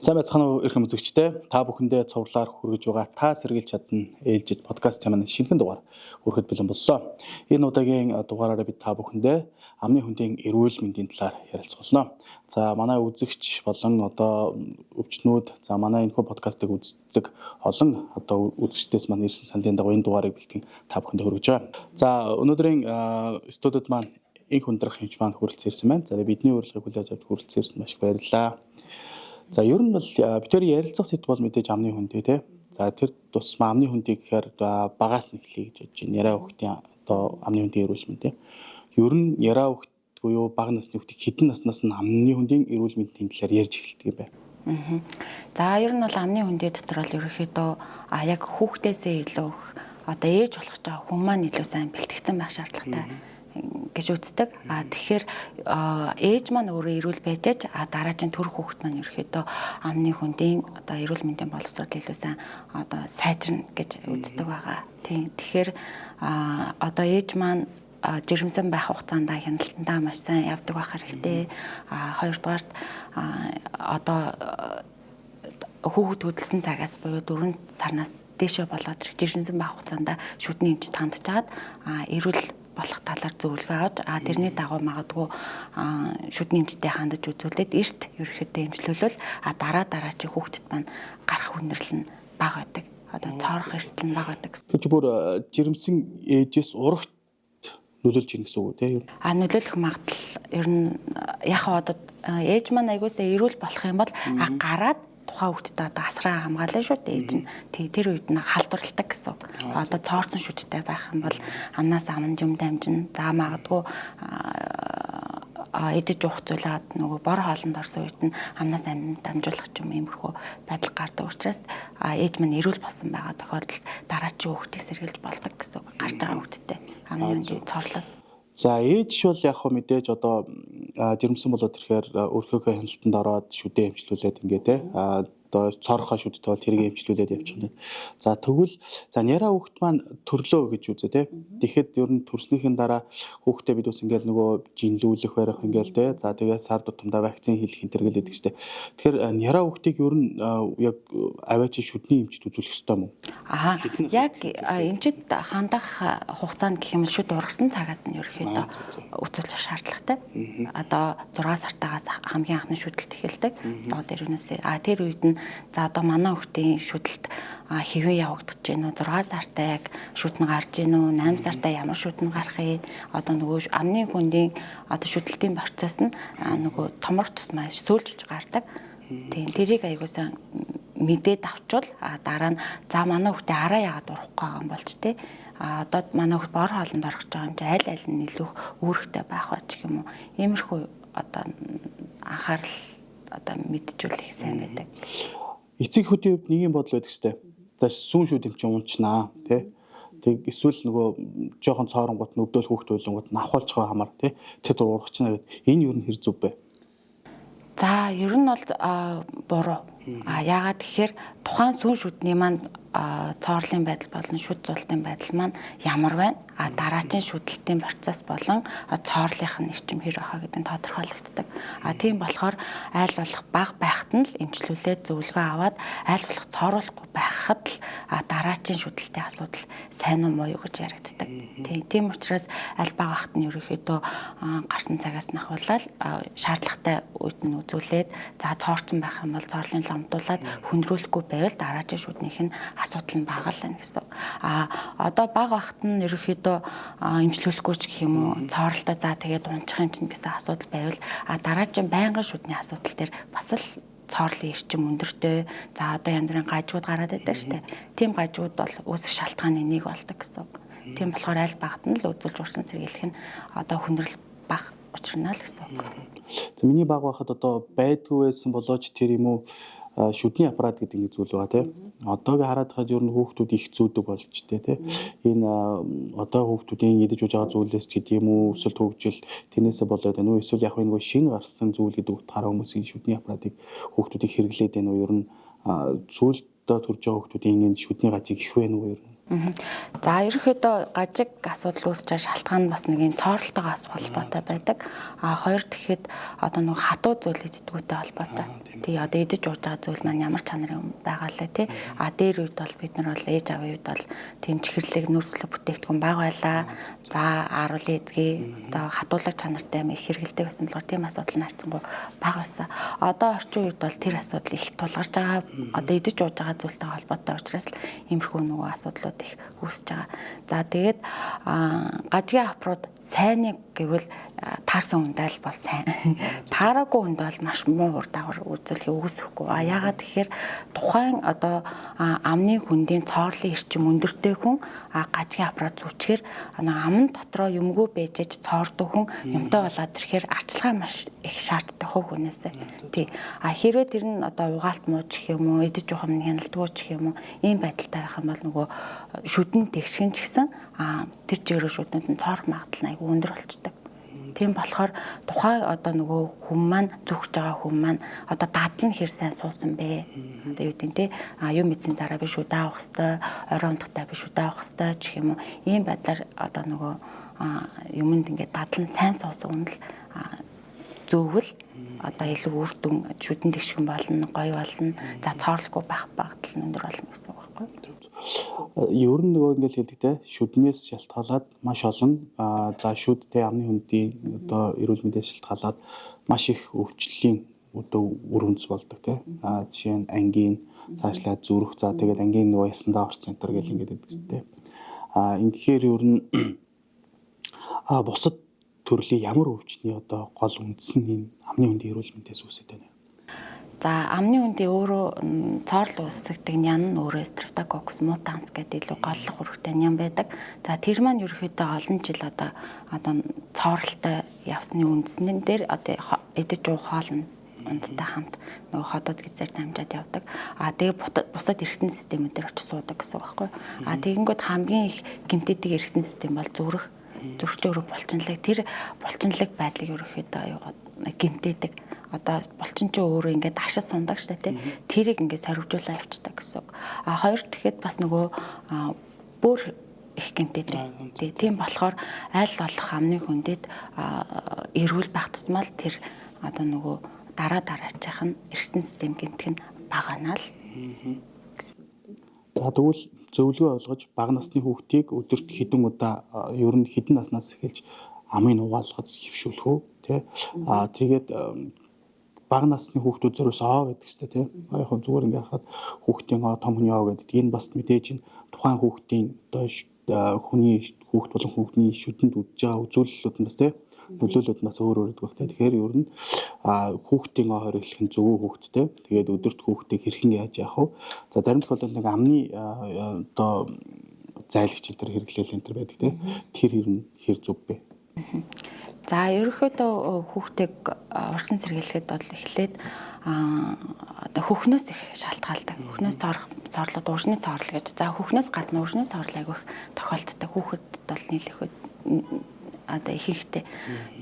Сайн байцгаана уу эрхэм үзэгчдээ. Та бүхэндээ цувралаар хүргэж байгаа та сэргийлж чадна ээлжид подкаст чанарын шинэхэн дугаар хүрэхэд бэлэн боллоо. Энэ удаагийн дугаараараа бид та бүхэндээ амны хүндийн эрүүл мэндийн талаар ярилцах болно. За манай үзэгч болон өвчтнүүд манай энэхүү подкастыг үздэг олон үзэгчдээс маань ирсэн саналын дагуу энэ дугаарыг бэлтгэн та бүхэндээ хүргэж байгаа. За өнөөдрийн студид маань инх ундрах хэмж маань хүрэлцэн ирсэн байна. За бидний урилгыг хүлээж авч хүрэлцэн ирсэн маш их баярлалаа. За ер нь бол бидний ярилцах сэдв бол мэдээж амны хүндээ тий. За тэр тусмаа амны хүндийг гэхээр багаас нь эхлэе гэж бодож байна. Яраа хүүхдийн амны хүндийн эрүүл мэнд тий. Ер нь яраа хүүхд буюу бага насны хүүхдийг хэдэн наснаас нь амны хүндийн эрүүл мэндийн талаар ярьж эхэлдэг юм бэ? За ер нь бол амны хүндээ дотор бол ерөөхдөө яг хүүхдээсээ илүү ээж болох ч хүн маань илүү сайн бэлтгэгдсэн байх шаардлагатай гэж үздэг. Тэгэхээр ээж маань өөрөө эрүүл байж дараагийн төр хүүхэд маань ерөөхдөө амны хүндийн эрүүл мэндийн боловсрол илүү сайн сайжирна гэж үздэг байгаа. Тэгэхээр ээж маань жирэмсэн байх хугацаанд хяналтандаа маш сайн явдаг байх хэрэгтэй. Хоёрдугаарт хүүхэд хөдөлсөн цагаас буюу 4 сарнаас дээшээ болоод жирэмсэн байх хугацаанд шүдний эмчит хандчихад эрүүл болох талаар зөвлөгөө авч тэрний дагуу магадгүй шүдний эмчтэй хандаж үзүүлээд эрт ерөөхдөө эмчлүүлвэл дараачийн хүүхдэд маань гарах хүндрэл нь бага байдаг. Цоорох эрсдэл нь бага байдаг. Тэгж бүр жирэмсэн ээжээс урагт нөлөөлж ийн гэсэн үг тийм. Нөлөөлөх магадлал ер нь яг ээж маань аягуулсаа эрүүл болох юм бол гараад тухайн хүүхдэд асраа хамгаална шүү дээ. Ээж нь тэр үед нь халдварладаг гэсэн. Цоорсон шүдтэй байх юм бол амнаас аманд юм дамжина. За магадгүй эдэж уух зүйлээд бор хоолнд орсон үед нь амнаас аманд дамжуулах юм иймэрхүү байдал гардаг учраас ээж маань эрүүл болсон байгаа тохиолдолд дараачийн хүүхдийг сэргийлж болдог гэсэн. Гарч байгаа хүүхдэдтэй амны үндийн цоорлоос. За ээж бол яг хөө мэдээж жирэмсэн болоод ирэхээр өөрхөөхөө хяналтанд ороод шүдээ эмчлүүлээд ингээд цоорхоо шүдтэй бол тэрийг эмчлүүлээд явчих нь. За тэгвэл яраа хүүхэд маань төрлөө гэж үзээ тий. Тэгэхэд ер нь төрснийхэн дараа хүүхдээ бид ус ингээд нөгөө жинлүүлэх барих ингээд тий. За тэгээд сар тутамдаа вакцин хийх хинтэргэл гэдэг чтэй. Тэгэхээр яраа хүүхдийг ер нь яг аваач шүдний эмчит үзүүлэх ёстой юм уу? Яг эмчит хандах хугацаанд гэх юм шүд ургасан цагаас нь ерөөхдөө үзүүлэх шаардлагатай. 6 сартаагаас хамгийн анхны шүдэлт эхэлдэг. Дээрнээсээ тэр үед нь манай хүүхдийн шүдэлт хэвэн явагдаж гэнэ үү 6 сартай яг шүд нь гарч гэнэ үү 8 сартай ямар шүд нь гарахыг нөгөө амны хүндийн шүдэлтийн процесс нь нөгөө томрох тусмаа сөөлжж гардаг. Тэрийг аягуулсан мэдээд авчвал дараа нь манай хүүхдээ араа яагаад урах байгаа юм болж те манай хүүхд бор хоолнд орох гэж байгаа юм чи аль нь илүү үүрэгтэй байх ба ч юм уу иймэрхүү анхаарал мэджүүлэх сайн байдаг. Эцэг хөдийн хувьд нэг юм бодол байдаг штэ. За сүүн шүд юм чи унчнаа тий. Тэг эсвэл нөгөө жоохон цооронгууд нүдөл хүүхд байлгууд навхуулж байгаа хамаар тий. Тэр урагчна гэдэг. Энэ юу н хэр зүв бэ? За ер нь бол буруу. Яагаад тэгэхээр тухайн сүүн шүдний маань цоорлын байдал болон шүд зултын байдал маань ямар байна? Дараачийн шүдэлтийн процесс болон цоорлынх нь эрчим хэр байхаа гэдэг нь тодорхойлогддог. Тийм болохоор айл болох бага байхад нь л эмчлүүлээд зөвлөгөө аваад айл болох цооруулахгүй байхад л дараачийн шүдэлтийн асуудал сайн уу муу юу гэж яригддаг. Тийм учраас аль бага байхад нь ерөөхдөө гарсан цагаас нь ахуулаад шаардлагатай үед нь үзүүлээд цоорцсон байх юм бол цоорлын ломдуулаад хүндрүүлэхгүй байвал дараачийн шүднийх нь асуудал нь бага л байна гэсэн. Бага байхад нь ерөөхдөө эмчлүүлэхгүй ч гэх юм уу цооролтой тэгээд унчих юм чинь гэсэн асуудал байвал дараачийн байнгын шүдний асуудал дээр бас л цоорлын эрчим өндөртэй янз бүрийн гажууд гараад байдаг шүү дээ. Тийм гажууд бол үүсэх шалтгааны нэг болдог гэсэн. Тийм болохоор аль багт нь л үзүүлж урсан сэргийлэх нь хүндрэл бага учрна л гэсэн. За миний баг байхад байдгүй байсан болооч тэр юм уу шүдний аппарат гэдэг нэг зүйл байгаа тийм. Одоогийн хараад хаад ер нь хүүхдүүд их зүүдэг болж тээ тийм. Энэ хүүхдүүдийн идэж ууж байгаа зүйлээс ч гэдэм үү эсвэл төгжил тэрнээсээ болоод байна уу эсвэл яг нэг шинэ гарсан зүйл гэдэг утгаараа хүмүүсийн шүдний аппаратыг хүүхдүүдийг хэрэглээд байна уу ер нь зүйлдээ төрж байгаа хүүхдүүдийн энэ шүдний гажиг их байна уу ер нь? За ерөнхийдөө гажиг асуудал үүсч байгаа шалтгаан нь бас нэг юм цооролтойгоос холбоотой байдаг. Хоёр тэгэхэд одоо нэг хатуу зүйл иддэггүйтэй холбоотой. Тий одоо идэж ууж байгаа зүйл маань ямар чанарын байгаа лээ тий. Дээр үед бол бид нар бол ээж авийн үед бол тийм чихэрлэг нөөцлөг бүтээгдэхүүн бага байлаа. За аруулын эзгий одоо хатуулаг чанартай их хэрэгэлдэг байсан болохоор тийм асуудал нь харьцангуй бага байсан. Одоо орчин үед бол тэр асуудал их тулгарч байгаа. Одоо идэж ууж байгаа зүйлтэй холбоотой учраас л иймэрхүү нөгөө асуудлууд их үүсэж байгаа. За тэгээд гажигын апрууд сайныг гэвэл таарсан хүндээ л бол сайн. Таараагүй хүндээ бол маш муу ур дагавар үзүүлэх үүсэхгүй. Яагаад тэгэхээр тухайн одоо амны хүндийн цоорлын эрчим өндөртэй хүн гажигын апрууд зүүчгээр амн дотроо юмгүй байж цоордог хүн юмтай болоод ирэхээр арчилгаа маш их шаарддаг хүнээсээ. Тий. Хэрвээ тэр нь одоо угаалт мууч гэх юм уу, идэж уух юм хяналтгүй ч гэх юм уу, ийм байдалтай байх юм бол нөгөө шүдэн тэгшгэн ч гэсэн тэр чигээр шүдэнд нь цоорох магадлал нь айгүй өндөр болчдөг. Тийм болохоор тухайн одоо нөгөө хүн маань зүгж байгаа хүн маань одоо дадал нь хэр сайн суусан бэ? Одоо юу гэдэг нь те юм эзэн дараа биш үү даавах хэвээр, орой ундахтай биш үү даавах хэвээр гэх юм уу. Ийм байдлаар одоо нөгөө юмд ингээд дадал нь сайн суусан үнэл зөвгөл одоо илүү үр дүн шүдэн тэгшгэн болно, гоё болно. За цоорлохгүй байх багтал нь өндөр болно гэсэн үг байхгүй юу? Ер нь нөгөө ингээд хэлдэг те шүднээс шалтгаалаад маш олон за шүдтэй амны хүндийн одоо эрүүл мэндээс шалтгаалаад маш их өвчлөлийн одоо үр үндэс болдог те жишээ нь ангийн цаашлаад зүрх за тэгээд ангийн нөгөө ясандаа орц центр гэл ингээд байдаг те ингэхээр ер нь бусад төрлийн ямар өвчтний одоо гол үндэс нь энэ амны хүндийн эрүүл мэндээс үүсэж байна. За амны хүндийн өөрөө цоорл үүсгдэг нян нь өөрөө Streptococcus mutans гэдэг илүү голлох үүрэгтэй нян байдаг. За тэр маань ерөөхдөө олон жил одоо цооролтой явсны үндснэн дээр одоо идэж уух хоол нь ундтай хамт нөгөө ходоод гизээр дамжаад явдаг. Тэгээ бусад эргэтэн системүүд дээр очиж суудаг гэсэн үг байхгүй. Тэгэнгүүт хамгийн их гэмтээдэг эргэтэн систем бол зүрх өөрөө булчинлаг. Тэр булчинлаг байдлыг ерөөхдөө гэмтээдэг. Одоо булчин ч өөрөө ингээд хашаа сундаг штэ тий. Тэрийг ингээд сорвжуулаа явчихдаг гэсэн үг. Хоёр тэгэхэд бас нөгөө бүр их гэмтээдэг. Тийм болохоор аль болох амны хүндэд эрүүл байх тусмал тэр одоо нөгөө дараачих нь эргэтэн систем гэмтэх нь багаанаа л. За тэгвэл зөвлөгөө ойлгож бага насны хүүхдийг өдөрт хэдэн удаа ер нь хэдэн наснаас эхэлж амыг угаалгаж хөвшүүлэх үү тий. Тэгээд бага насны хүүхдүүд зөрөөс гэдэг хэвчээ тий. Яг нь зүгээр ингээ харахад хүүхдийн том хүний гэдэг. Энэ бас мэдээж нь тухайн хүүхдийн одоо хүний хүүхд болон хүүхдний шүдэнд үдж байгаа үзүүлэлтүүд нь бас тий нөлөөлөлд нь бас өөр байдаг байх тий. Тэгэхээр ер нь хүүхдийн хориглох нь зөвөө хүүхдтэй. Тэгээд өдөрт хүүхдийг хэрхэн яаж яах вэ? За заримдх бол нэг амны одоо зайлагч энэ төр хэрэглээл энэ төр байдаг тий. Тэр хэр зөв бэ? За ерөнхийдөө хүүхдийг урьдчилан сэргийлэхэд бол эхлээд одоо хөхнөөс их шалтгаалдаг. Хөхнөөс цоорлоод ууршны цоорл гэж. За хөхнөөс гадна ууршны цоорл айгүйх тохиолддог. Хүүхэд бол нийлэхэд одоо их ихтэй.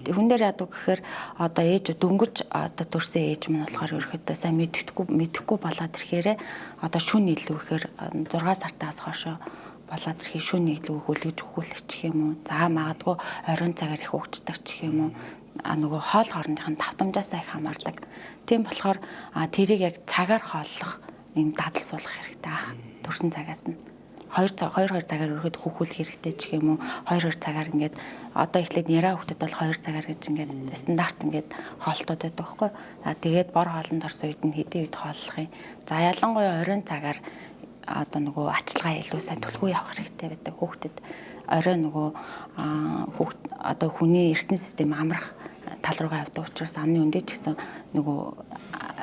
Хүн дээр яадаг гэхээр одоо ээж дөнгөж одоо төрсэн ээж мань болохоор ерөөхдөө сайн мэдэхгүй болоод ирэхээр одоо шүн илүү ихээр 6 сартаас хойш болоод ирэхээр шүн илүү хүлгэж өгүүлэх гэх юм уу. За магадгүй оройн цагаар их угчдаг гэх юм уу. Нөгөө хоол хоорондын давтамжаас их хамаардаг. Тийм болохоор тэрийг яг цагаар хооллох юм дадал суулгах хэрэгтэй ах. Төрсэн цагаас нь 2 цагаар өргөд хөхүүлэх хэрэгтэй гэх юм уу. 2 цагаар ингээд одоо эхлээд яраа хүүхдэд бол 2 цагаар гэж ингээд стандарт ингээд хоолтууд байдаг байхгүй. Тэгээд бор хоолнд орсон үед нь хэдийн үед хооллох юм. За ялангуяа оройн цагаар одоо нөгөө ачлага илүү сайн түлхүү явах хэрэгтэй байдаг хүүхдэд. Орой нөгөө хүүхд одоо хүний эртний систем амрах тал руугаа явдаг учраас амны үндэ ч гэсэн нөгөө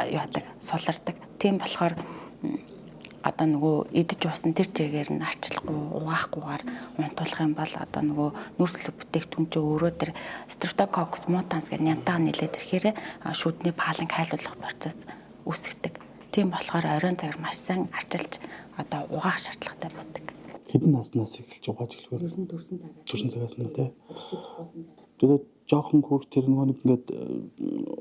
яадаг сулардаг. Тийм болохоор одоо нөгөө идэж уусан тэр чигээр нь арчлахгүй угаахгүйгээр унтуулах юм бол одоо нөгөө нөөцлөг бүтээгдэхүүн чинь өөрөө тэр Streptococcus mutans гэх нянтаа нэлээд ирэхээр шүдний паланг хайлуулах процесс үүсгдэг. Тийм болохоор оройн цагаар маш сайн арчилж одоо угаах шаардлагатай байдаг. Хэдэн наснаас эхэлж угааж эхлэв? Төрсэн цагаас. Төрсэн цагаас нь тий. Шүд хуусан цагаас. Тэгээд жоохон хүр тэр нэг ингээд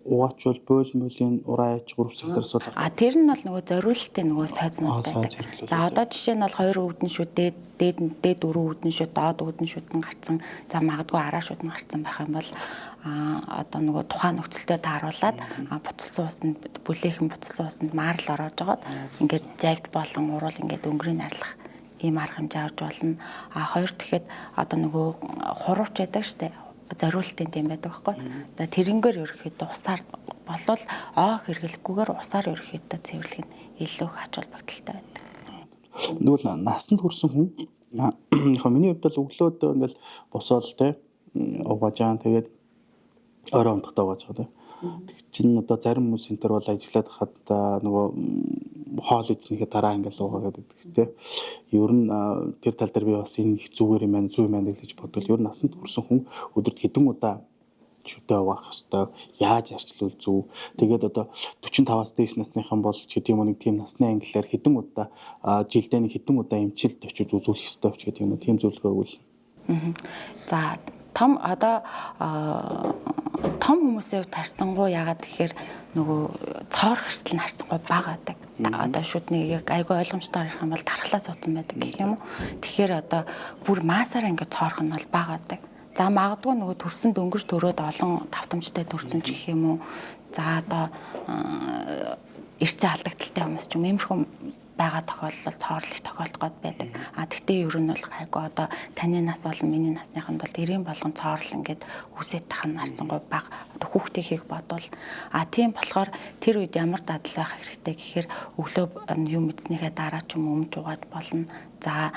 угаачвал бойлмөлийн ураач 3 сектор асуудал. Тэр нь бол нөгөө зориулалтын нөгөө сойзнууд байдаг. За одоо жишээ нь бол 2 үүдэн шүд дээд 4 үүдэн шүд доод үүдэн шүд нь гарцсан. За магадгүй араа шүд нь гарцсан байх юм бол одоо нөгөө тухайн нөхцөлтэй тааруулаад буцалсан усанд бүлээхэн буцалсан усанд маарл ороож жагаад ингээд завд болон урал ингээд өнгөрийн арилгах ийм арга хэмжээ авч болно. Хоёр тэгэхэд одоо нөгөө хурууч байдаг штэ зориултын тийм байдаг байхгүй. Тэрнгээр ерөөхдөө усаар болвол хэрэглэхгүйгээр усаар ерөөхдөө цэвэрлэх нь илүү ач холбогдолтой байдаг. Тэгвэл насанд хүрсэн хүн яг миний хувьд бол өглөөд ингээл босоод те угаажаа тэгээд орой унтахтаа угааж байгаа те. Тэг чин одоо зарим хүмүүс энтер бол ажиллаад хахад нөгөө хоол идснийхээ дараа ингээл уугаад байдаг те. Ер нь тэр тал дээр би бас энэ их зүгээр юм байна, зүй юм байна гэж бодвол ер нь насанд хүрсэн хүн өдөрт хэдэн удаа шүтээ угаах ёстой, яаж арчлуул зөв. Тэгээд одоо 45-аас дээш насныхан бол ч гэдэг юм уу нэг тийм насны ангиллаар хэдэн удаа жилдээ нэг хэдэн удаа эмчилд очиж үзүүлэх ёстой ч гэдэг юм уу тийм зөвлөгөө өгвөл. За том хүмүүсийн хувьд харьцангуй яагаад тэгэхээр нөгөө цоор хэрсэл нь харьцангуй бага байдаг. Одоо шүднийг яг айгүй ойлгомжтой ярих юм бол тархлаа суудсан байдаг гэх юм уу. Тэгэхээр одоо бүр маасаар ингээд цоорох нь бол бага байдаг. За магадгүй нөгөө төрсөн дөнгөж төрөөд олон давтамжтай төрсөн ч гэх юм уу. За одоо эрцээ алдагдaltaй хүмүүс ч юм иймэрхүү байгаа тохиолдол цоорлох тохиолдол байдаг. Тэгтээ ер нь бол айгүй одоо таны нас болон миний насныханд бол 90 болгон цоорл ингээд үсээд тах нь харьцангуй бага. Одоо хүүхдийнхийг бодвол тийм болохоор тэр үед ямар дадал байх хэрэгтэй гэхээр өглөө юм мэдснийхээ дараа ч юм өмж угааж болно. За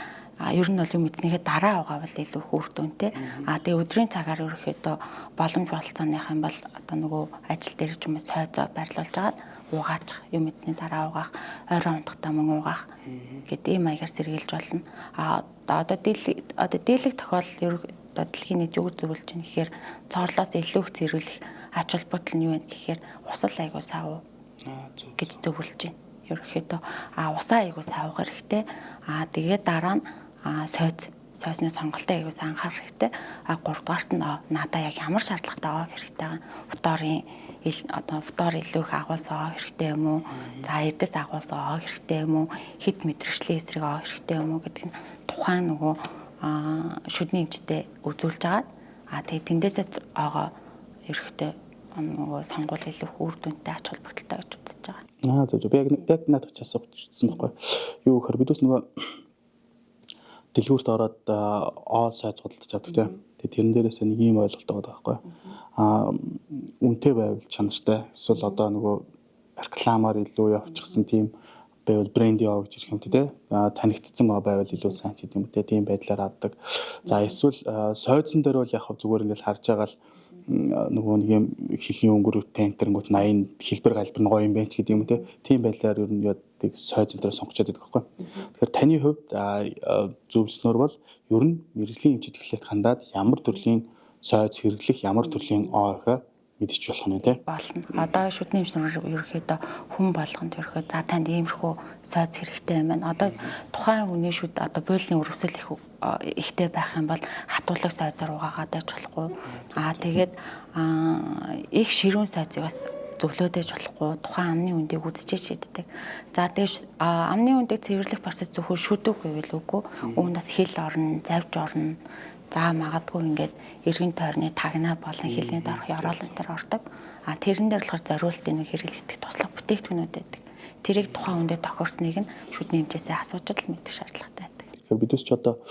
ер нь бол юм мэдснийхээ дараа угаавал илүү үр дүнтэй. Тэгээ өдрийн цагаар ерөөхдөө боломж болцооных юм бол одоо нөгөө ажил дээр ч юм уу сойзоо байрлуулж агаад угаачих, юм мэдсний дараа угаах, орой унтахтаа мөн угаах гэдэг ийм маягаар сэргийлж болно. Одоо дийлэх тохиолдол одоо дэлхийн нийт юу зөвлөж байна гэхээр цоорлоос илүү их зэрүүлэх ач холбогдол нь юу вэ гэхээр усал айгуу сав гэж зөвлөж байна. Ерөнхийдөө усаа айгуу савх хэрэгтэй. Тэгээд дараа нь сойсны сонголтоо айгуус анхаарах хэрэгтэй. 3 дугаарт нь надаа яг ямар шаардлагатай байгаа хэрэгтэй байгаа. Фтор илүү их агуулс авах хэрэгтэй юм уу? За эрдэс агуулс авах хэрэгтэй юм уу? Хит мэдрэгчлийн эсрэг авах хэрэгтэй юм уу гэдэг нь тухайн нөгөө шүдний эмчтэй үзүүлж агаад тэгээ тэндээсээ байгаа ерөөхдөө нөгөө сонгуул илүү их үр дүнтэй ач холбогдолтой гэж үзэж байгаа. Зөв. Би яг надад ч асуусан байхгүй. Юу гэхээр бидээс нөгөө дэлгүүрт ороод сойз худалдаж авдаг тийм. Тэгээ тэрэн дээрээс нэг ийм ойлголт байгаа байхгүй. Үнэтэй байвал чанартай. Эсвэл одоо нөгөө рекламаар илүү явчихсан тийм байвал брэнд яа гэж ирэх юм тий. Танигдсан байвал илүү сайн ч гэдэг юм тий. Тийм байдлаар авдаг. За эсвэл сойзон дээр бол яг зүгээр ингээл харж байгаа л нөгөө нэг юм хилийн өнгөрөвтэй энтернгууд 80 хэлбэр галбар гоё юм байна ч гэдэг юм тий. Тийм байдлаар ер нь яадаг сойз дээр сонгочод байдаг байхгүй. Тэгэхээр таны хувьд зөвлөснөр бол ер нь мэрэгжлийн эмчит эхлээд хандаад ямар төрлийн сойз хэрэглэх, ямар төрлийн ойхоо мэдчих болох нь тий. Болно. Одоо шүдний эмчнэр ерөөхдөө хүн болгонд ерөөхдөө за танд иймэрхүү сойз хэрэгтэй юм байна. Одоо тухайн хүний шүд одоо бойлны өрөвсөл ихтэй байх юм бол хатуулаг сойзоор угаагаад байж болохгүй. Тэгээд их ширүүн сойзыг бас зөвлөөдэж болохгүй. Тухайн амны үндийг үзчихэж шийддэг. За тэгэж амны үндийг цэвэрлэх процесс зөвхөн шүдэг гэвэл үгүй. Үүнээс хил орно, завж орно. За магадгүй ингээд эргэн тойрны тагнаа болон хилийн дорх ёроолон төр ордог. Тэрэн дээр болохоор зориултын нэг хэрэглэгдэх туслах бүтээгдэхүүнүүд байдаг. Тэрийг тухайн үндэ тохирсныг нь шүдний эмчээсээ асууж л мэдэх шаардлагатай байдаг. Тэгэхээр бидээс ч одоо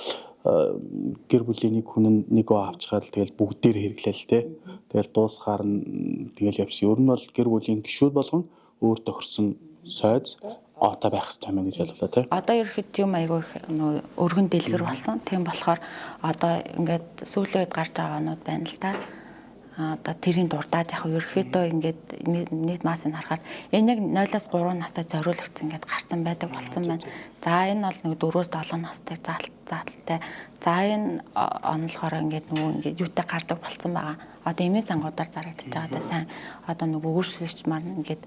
гэр бүлийн нэг хүн нэгөө авчгаар л тэгэл бүгдээр хэрэглээл тий. Тэгэл дуусгаар нь тэгэл явчихсан. Ер нь бол гэр бүлийн гишүүд болгон өөр тохирсон сойз одоо байх хэрэгтэй юм гэж ойлголоо тий. Одоо ерөөхдөө юм айгүй нөө өргөн дэлгэр болсон. Тийм болохоор одоо ингээд сүүлээд гарч байгаа нууд байна л да. Одоо тэрийн дурдаад яг ерөөхдөө ингээд нийт массыг харахаар энэ яг 0-аас 3 настай зориулагдсан ингээд гарцсан байдаг болсон байна. За энэ бол нэг 4-өөс 7 настай заалттай. За энэ онолохоор ингээд нөгөө ингээд юутай гардаг болсон байгаа. Одоо эмээ сангуудаар зарагдчихж байгаа даа сайн. Одоо нөгөө өөрчлөгч маань ингээд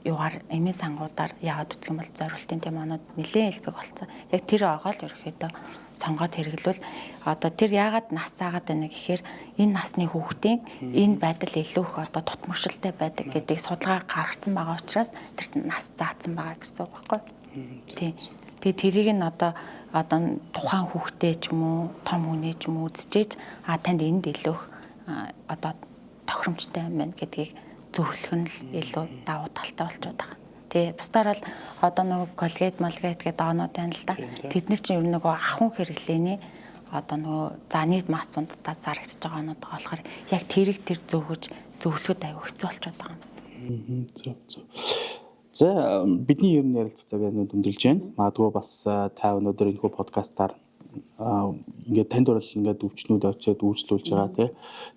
юугаар эмийн сангуудаар яагаад үзэх юм бол зориултын теманууд нэлээд илбэг болсон. Яг тэр байгаа л ерөөхдөө сонгоод хэрэглүүл одоо тэр яагаад нас заагаад байна гэхээр энэ насны хүүхдийн энэ байдал илүү их одоо тутмагшилтай байдаг гэдгийг судалгаар гаргацсан байгаа учраас тэр нас заасан байгаа гэсэн үг байхгүй. Тийм. Тэгээ тэрийг нь одоо тухайн хүүхдээ ч юм уу том хүнээ ч юм уу үзчихэж танд энд илүү их одоо тохиромжтой юм байна гэдгийг зөвлөх нь л илүү давуу талтай болчиход байгаа. Тэгээ бусдаар л одоо нөгөө колгейт малгейт гэдэг оонууд байна л да. Тэд нар чинь ер нь нөгөө ахын хэрэглээний одоо нөгөө нийт масс цундтаас зарагдчихж байгаа оонууд байгаа болохоор яг тэрийг тэр зөвлөхөд аюу хэцүү болчиход байгаа юм байна. Зөв. За бидний ер нь ярилцах цаг өндөрлж байна. Магадгүй бас та өнөөдөр энэ подкастаар ингээд танд бол ингээд өвчнүүд очиод үйлчлүүлж байгаа тий.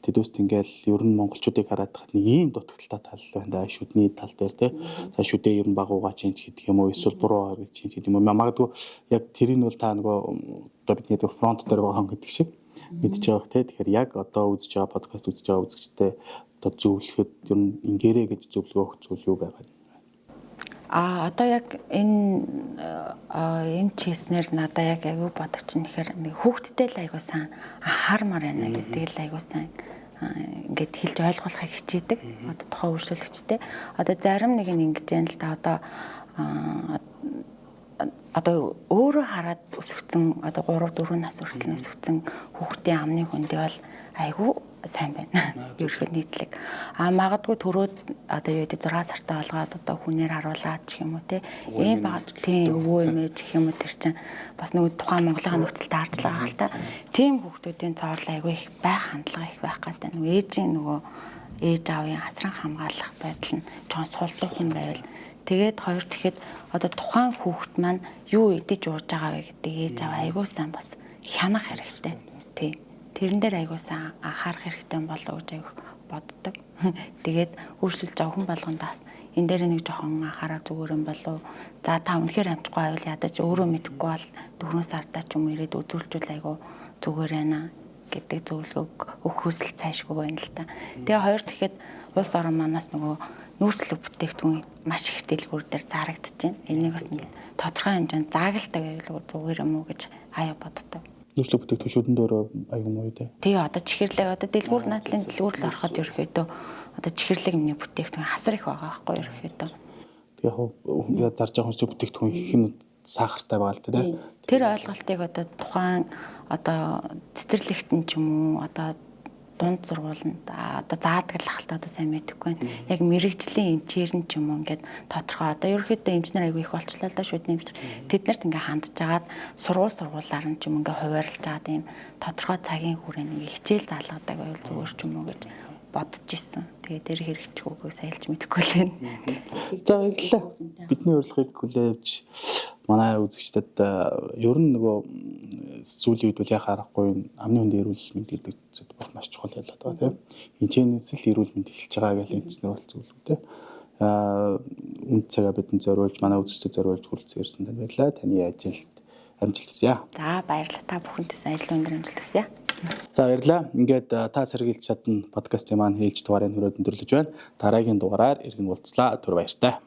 Тэдүүст ингээд ер нь монголчуудыг хараад нэг ийм дутагдaltaй тал байна да шүдний тал дээр тий. За шүдээ ер нь багуугаа чинь гэдэг юм уу эсвэл буруу гэж чинь гэдэг юм уу. Магадгүй яг тэрийг бол та нөгөө одоо бидний фронт дээр байгаа гэдэг шиг мэдж байгаах тий. Тэгэхээр яг одоо үзэж байгаа подкаст үзэж байгаа үзэгчтэй одоо зөвлөхөд ер нь ингээрэй гэж зөвлөгөө өгөх зүйл юу байгаа юм? Одоо яг энэ чийснэр надаа яг аюу бодогч нэхэр нэг хүүхдтэй л аюу сан анхаармаар байна гэдэг л аюу сан ингээд хэлж ойлгуулахыг хичээдэг. Одоо тухайн үйлчлүүлэгчтэй. Одоо зарим нэг нь ингэж яана л да одоо өөрөө хараад өсгцэн одоо 3 4 нас хүртэл өсгцэн хүүхдийн амны хөндөө бол айгүй сайн байна. Ерөнхийд нийтлэг. Магадгүй төрөөд одоо юу гэдэг 6 сартай болгоод одоо хүнээр харуулаад ч юм уу те. Ийм багт тийм өвөө эмээж гэх юм уу тэр чинь бас нөгөө тухайн Монголын нөхцөлтэй харж байгаа хэл та. Тийм хүүхдүүдийн цоорлол айгүй их байх хандлага их байх гэдэг. Нөгөө ээжийн нөгөө ээж аавын асран хамгаалах байдал нь чон суулдуухан байвал тэгээд хоёр тэгэхэд одоо тухайн хүүхд маань юу идэж ууж байгаа вэ гэдэг ээж аав айгүй сайн бас хянах хэрэгтэй. Тийм. Тэрэн дээр аягуулсан анхаарах хэрэгтэй болов гэж аяг боддог. Тэгээд өөрчлөлж байгаа хүн болгондаас энэ дээр нэг жоохон анхаарах зүгээр юм болов. За та үнэхээр амжихгүй байвал ядаж өөрөө мэдэхгүй бол 4 сартаа ч юм ирээд үзүүлжүүл айгу зүгээр байна гэдэг зөвлөгөөг өгөх хүсэл цаашгүй байна л та. Тэгээ хоёр тэгэхэд улс орон манаас нөгөө нүүрслэг бүтээгдэхүүн маш их дэлгүүр дээр зарагдаж байна. Энийг бас нэг тодорхой хэмжээнд заагалтай байвал зүгээр юм уу гэж аяа боддог. Нүүрслэг бүтээгдэхүүн шүдэн дээр аягүй муу дээ. Тэгээ одоо чихэрлэг одоо дэлгүүр наадлын дэлгүүр л ороход ерөөхдөө одоо чихэрлэг миний бүтээгдэхүүн асар их байгаа байхгүй ерөөхдөө. Тэгээ яг зарж байгаа хүнсээ бүтээгдэхүүн их нь сахартай байгаа л дээ. Тэр ойлголтыг одоо тухайн одоо цэцэрлэгт нь ч юм уу одоо дунд сургуулинд одоо заадаг л хальтаа одоо сайн мэдэхгүй байна. Яг мэрэгжлийн эмчээр нь ч юм уу ингээд тодорхой одоо ерөөхдөө эмчнэр аягүй их болчлаа л да шүдний эмчнэр. Тэд нарт ингээд хандж агаад сургуулиар нь ч юм ингээд хуваарлаж агаад ийм тодорхой цагийн хүрээнд ингээд хичээл заалгадаг байвал зүгээр ч юм уу гэж бодож исэн. Тэгээ дээр хэрэгчих үгүй сайлж мэдэхгүй л байна. За баярлалаа. Бидний урилгыг хүлээж манай үзэгчдэд ер нь нөгөө сүүлийн үед бол яхаа аргагүй амны хүнд эрүүл мэнд гэдэг зүйл бол маш чухал ялаад байгаа тийм. Энэчнээс л эрүүл мэнд эхэлж байгаа гэж эмчнэр бол зөвлөв тийм. Үнд цагаа бидэнд зориулж манай үзэгчдэд зориулж хүрэлцэн ирсэн тань баярлалаа. Таны ажилд амжилт хүсье. За баярлалаа. Та бүхэнд ажил өндөр амжилт хүсье. За баярлалаа. Ингээд та сэргийлж чадна подкастын маань хэлж дугаарыг хүрээд өндөрлөж байна. Дараагийн дугаараар иргэн уулзлаа. Түр баяртай.